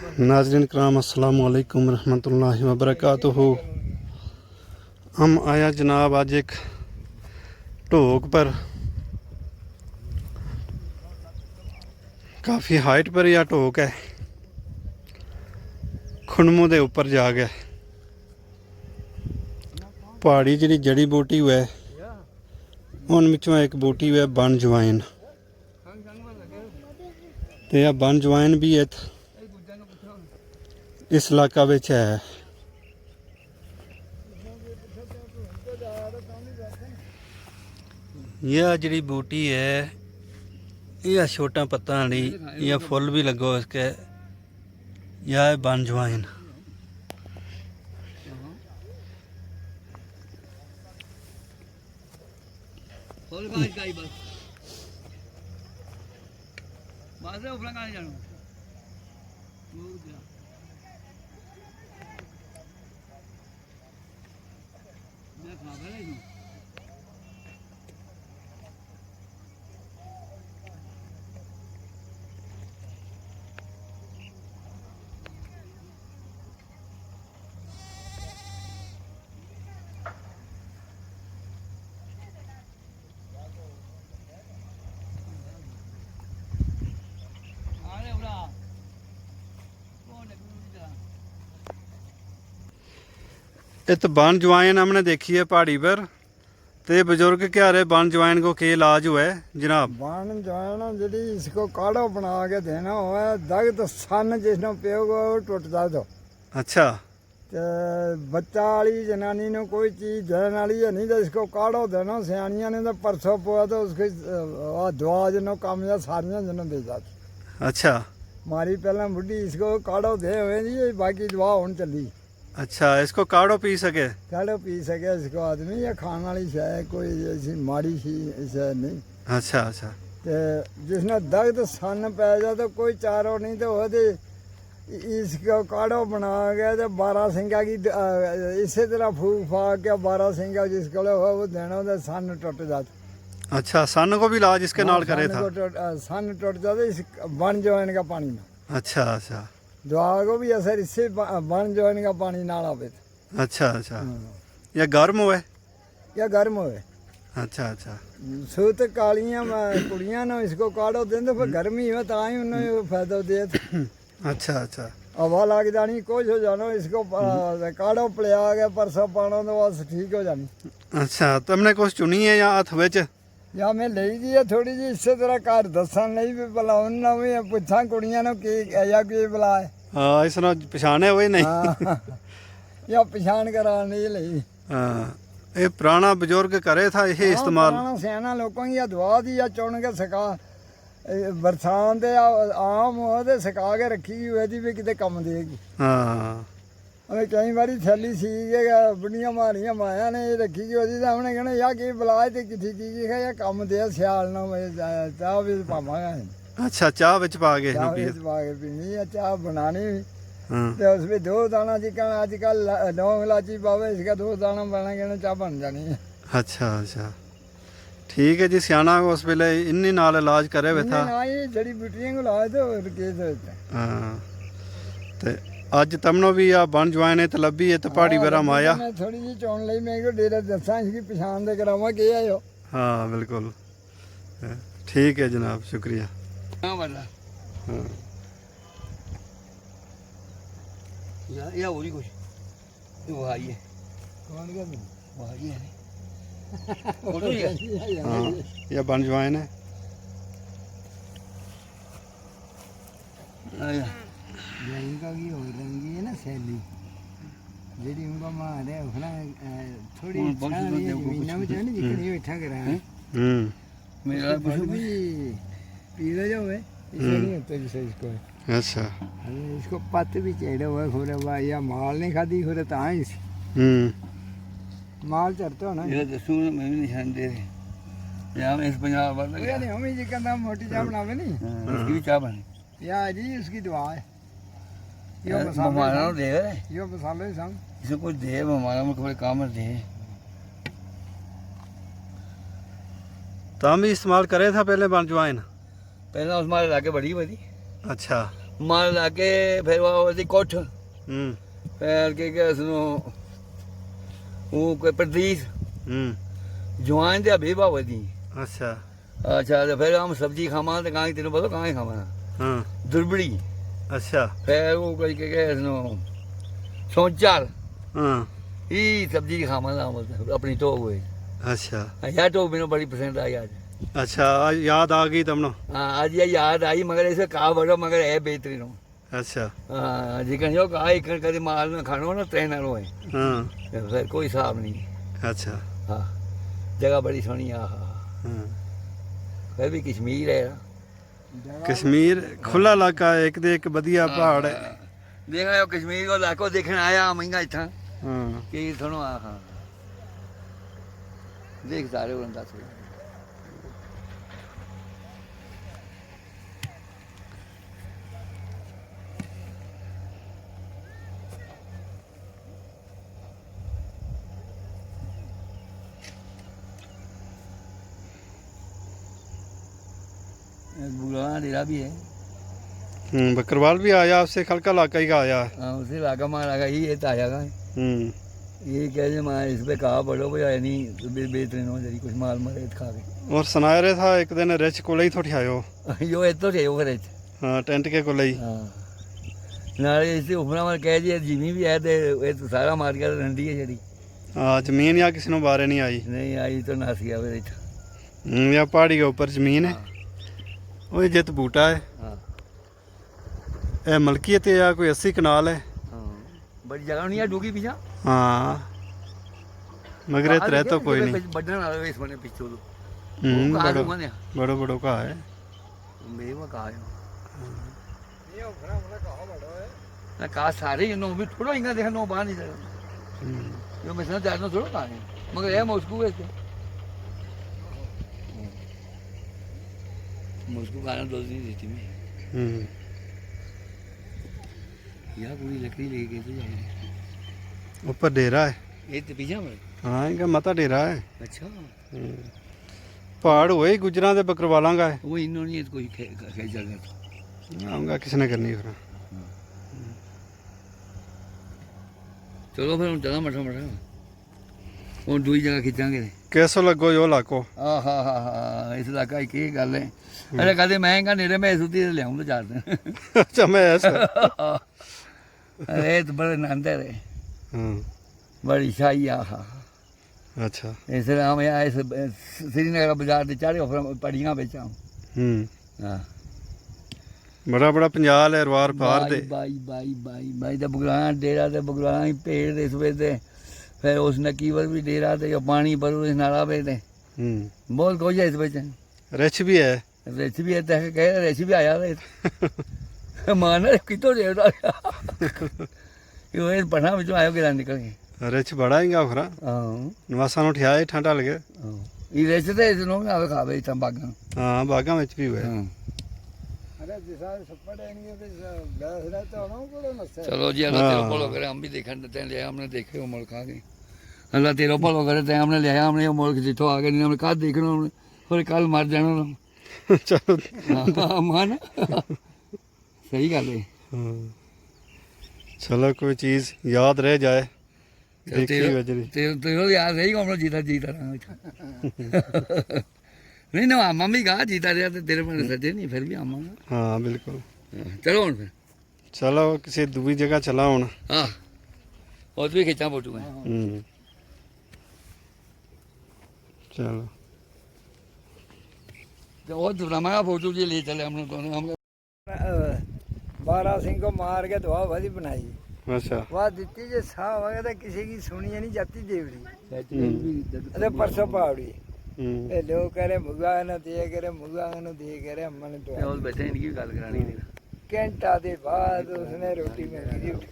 नाज़रीन कराम अस्सलाम वालेकुम रहमतुल्लाहि व बरकातुहू। हम आया जनाब आज एक ढोक पर, काफ़ी हाइट पर यह ढोक है, खुनमू के उपर जा गया। पहाड़ी जी जड़ी बूटी है उन विचों एक बूटी है बन जवाइन, तो यह बन जवाइन भी इस इलाका विच है। यह जड़ी बूटी है यह छोटा पत्ता वाली, यह फुल भी लगो इसके, यह है बन जवाइन। इत बन जवाइन हमने देखी है पहाड़ी पर, तो बुजुर्ग कह रहे बन जवाइन को के इलाज हुआ है जनाब? बन जवाइन जी इसको काढ़ा बना के देना हुआ है, दर्द सन जिसने पियोगा वो टुटता तो। अच्छा। ते बच्चा वाली जनानी ने कोई चीज़ देने वाली है नहीं, तो इसको काढ़ो देना। सियानिया ने तो परसों पोया तो उसकी दुआ जिन्हों काम या सारियाँ जिन्हों दे जाती। अच्छा। मारी पहला बुढ़ी इसको काढ़ो दे हुए जी, बाकी दुआ होने चली। अच्छा, इसको काढ़ो पी सके? काढ़ो पी सके इसको आदमी, या खाने वाली शायद कोई ऐसी माड़ी सी शायद नहीं। अच्छा अच्छा। ते जिसने दर्द सन पै जाए तो कोई चारो नहीं, तो वो इसको काढ़ो बना के तो 12 सिंगा की इसी तरह फूक फाक के 12 सिंगा जिसको वो देना तो सन टुट जाता। अच्छा, सन को भी इलाज इसके नाल करे था? सन टुट जाता इस बन जवाइन का पानी में। अच्छा अच्छा। दवा को भी असर इससे बन जवाइन का पानी नाल आवे। अच्छा अच्छा। या गर्म हुए या गर्म हुए। अच्छा अच्छा। सूत कालियां कुड़ियां ने इसको काढ़ो दें तो फिर गर्मी हो तो ही उन्हें फायदा दे। अच्छा अच्छा। हवा लग जानी, कुछ हो जाना, इसको काढ़ो पिया के परसों पाना तो बस ठीक हो जानी। अच्छा, तुमने कुछ चुनी है या हथ विच? या मैं ले जी है थोड़ी जी, इस तरह घर दसन नहीं भी भला उन्होंने भी पुछा कुड़ियां ने की या की भला है। हाँ, इसने पछाने हुए नहीं? या पछाण करा नहीं ली। हाँ, ये पुराना बुजुर्ग करे था ये इस्तेमाल? पुराना सियाना लोगों की दुआ दी या चुन के सका बरसात आम हो तो सका के रखी हुई भी कितने कम देगी। हाँ, हमें कई बारी थैली सी के बुढ़िया मारिया माया ने रखी की होती, हमने कहना या कि बुलाए तो किठी की या कम दे सियाल ना चाह भी पावांगा। अच्छा, चाह विच पा के चाह पा के पीनी है, चाह बनानी भी। हाँ। तो उसमें 2 दाना चिकन आजकल लौंग इलायची पावे, इसका 2 दाना बना के चाह बन जानी है। अच्छा अच्छा, ठीक है जी। सियाना उस वेले इन्नी नाल इलाज करे हुए था? जड़ी बूटियां को लाए तो हाँ, ते अज तमनो भी आ बन जवाइन तो लभी है तो पहाड़ी पर हम आया थोड़ी जी चुन ली, मैं डेरा दसा इसकी पछाण दे करावा के आयो। हाँ बिल्कुल, ठीक है जनाब, शुक्रिया। हाँ वाला हाँ या और ही कुछ वो आई है। कौन का वो आई है? हाँ, यह बन जवाइन है। इनका की हो रही है ना सैली जेडी उनका मारे उखना थोड़ी जमीना में जाने जिकनी बैठा करा है। मेरा भी पीला जो है इसे नहीं होता जिसे इसको। अच्छा, इसको पत्ते भी चढ़े हुए खोरे हुआ, या माल नहीं खाती खोरे तो ही माल चढ़ते हो ना। ये दसू मैं भी निशान दे रहे यहाँ इस पंजाब वाला नहीं, हम ही जिकन मोटी चाय बनावे नहीं, उसकी भी चाय बने या जी उसकी दुआ है। यो मसाला दे यो मसाले संग इसे कुछ दे हमारा में कोई काम दे। तो हम भी इस्तेमाल करे था पहले बन जवाइन? पहले उस मारे लाके बड़ी बड़ी। अच्छा। ਮਨ ਲਾ ਕੇ ਫਿਰ ਉਹਦੀ ਕੁੱਠ ਹੂੰ ਫਿਰ ਕੇ ਉਸ ਨੂੰ ਉਹ ਕੋਈ ਪ੍ਰਦੀਸ ਹੂੰ ਜਵਾਨ ਦੇ ਬੇਬਾ ਵਧੀ ਅੱਛਾ ਅੱਛਾ ਤੇ ਫਿਰ ਹਮ ਸਬਜ਼ੀ ਖਾਵਾਂ ਤੇ ਕਾਂ ਤੈਨੂੰ ਪਤਾ ਕਾਂ ਹੀ ਖਾਵਾਂ ਹਾਂ ਦੁਰਬੜੀ ਅੱਛਾ ਫਿਰ ਉਹ ਕੋਈ ਕੇ ਉਸ ਨੂੰ ਸੌਂਚਾਲ ਹਾਂ ਇਹ ਸਬਜ਼ੀ ਖਾਵਾਂ ਦਾ ਆਪਣੀ ਟੋਕ ਹੋਏ ਅੱਛਾ ਯਾ ਟੋਕ ਮੈਨੂੰ ਬੜੀ ਪਸੰਦ ਆਈ ਅੱਜ ਅੱਛਾ ਅੱਜ ਯਾਦ ਆ ਗਈ ਤੁਮਨੂੰ हाँ आज ये याद आई मगर ऐसे कहा बड़ो मगर है बेहतरीन हो अच्छा हाँ जिकन जो कहा एक कभी माल में खानो ना ट्रेनर हो हाँ फिर कोई हिसाब नहीं अच्छा हाँ जगह बड़ी सोहनी हाँ हाँ हाँ फिर भी कश्मीर है कश्मीर खुला इलाका है एक दे एक बढ़िया पहाड़ है देखा यो कश्मीर को इलाको देखने आया महंगा इतना हाँ कि सुनो हाँ हाँ देख सारे बंदा थोड़ा बुलाना डेरा भी है बकरवाल भी आया आपसे खलका इलाका ही का आया है हाँ उसी इलाका में लगा ये तो आया का ये कह मैं इस पे कहा पड़ो भाई है नहीं तो बेहतरीन हो जरी कुछ माल मरे खा के और सुनाया रहा था एक दिन रिच को ही थोड़ी आयो यो इतो थे वो करे हाँ टेंट के को ही हाँ नाले इसे उपरा में कह दिया जिमी भी है ये तो सारा मार के रंडी है जरी हाँ जमीन या किसी ने बारे नहीं आई नहीं आई तो नास गया फिर या पहाड़ी के ऊपर जमीन है वो जित बूटा है हाँ ये मलकीयत है या कोई 80 कनाल है हाँ बड़ी जगह नहीं है डूगी पीछा हाँ मगर इतना तो कोई नहीं बढ़ने वाला इस बने पीछे तो बड़ो बड़ो बड़ो बड़ो का है मेरे वो कहा है ये उपरा में कहा बड़ो है ना कहा सारे ये नो भी थोड़ा इंगा देखा नो बाहर नहीं जा यो मैं समझ जानो थोड़ा कहा है मगर ये मॉस्को वैसे मुझको गाना दो दिन देती मैं यार पूरी लकड़ी ले गई तो जाएगी ऊपर डेरा है ये तो पीछे में हाँ इनका मता डेरा है अच्छा पहाड़ वही गुजरा दे बकरवाला का है वो इन्होंने कोई खेचल कर आऊँगा किसने करनी फिर चलो फिर हम चला मठा मठा और दूसरी जगह खिंचांगे कैसो लगो यो लाको हाँ हाँ हाँ हाँ इस इलाका की की गल है अरे कहते महंगा नेड़े मैं सुती ले आऊँ तो चार दिन अच्छा मैं ऐसा अरे तो बड़े नंद है रे हाँ बड़ी शाही आ हाँ अच्छा इसलिए हम यहाँ इस श्रीनगर बाजार से चारे फिर पड़ियाँ बेचा हाँ बड़ा बड़ा पंजाल है रवार पार दे बाई बाई बाई बाई तो बगलाना डेरा तो बगलाना ही पेड़ इस वे ते फिर उस नकीवर भी डेरा थे पानी भरो इस नाला पे थे बहुत कुछ है इस बच्चे रिच भी है रिच भी है तो कह रिच भी आया था माना कितो डेरा ये पढ़ा में आयो गिरा निकल के रिच बड़ा ही गा फिर हाँ नवासा उठिया ही ठंडा लगे ये रिच तो इस नो आवे खावे इतना बागा हाँ बागा में भी हुआ अरे चलो जी अल्लाह तेरा भलो करे हम भी देखा ले हमने देखे वो मुल्क आ गए अल्लाह तेरा भलो करे ते हमने लिया हमने वो मुल्क जितो आ गए नहीं हमने कल देखना हमने और कल मर जाना चलो मान सही गल है चलो कोई चीज याद रह जाए देखी वजरी तेरा याद रही हमने जीता जीता नहीं ना आमा भी कहा जीता रहा तो तेरे पर सजे नहीं फिर भी आमा हाँ बिल्कुल चलो हूँ फिर चलो किसी दूसरी जगह चला हूँ हाँ और भी खिंचा फोटो है चलो तो और दुरामा फोटो जी ले चले हम लोग दोनों हम 12 सिंह को मार के दुआ भरी बनाई अच्छा वह दित्ती जो सा हो गया किसी की सुनी नहीं जाती देवरी अरे परसों पहाड़ी लोग कह रहे मुगा न दिए करे मुगा न दिए करे मन तो और बैठे इनकी गल करानी घंटा दे बाद उसने रोटी मेरी दी उठ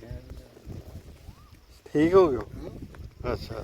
ठीक हो गया अच्छा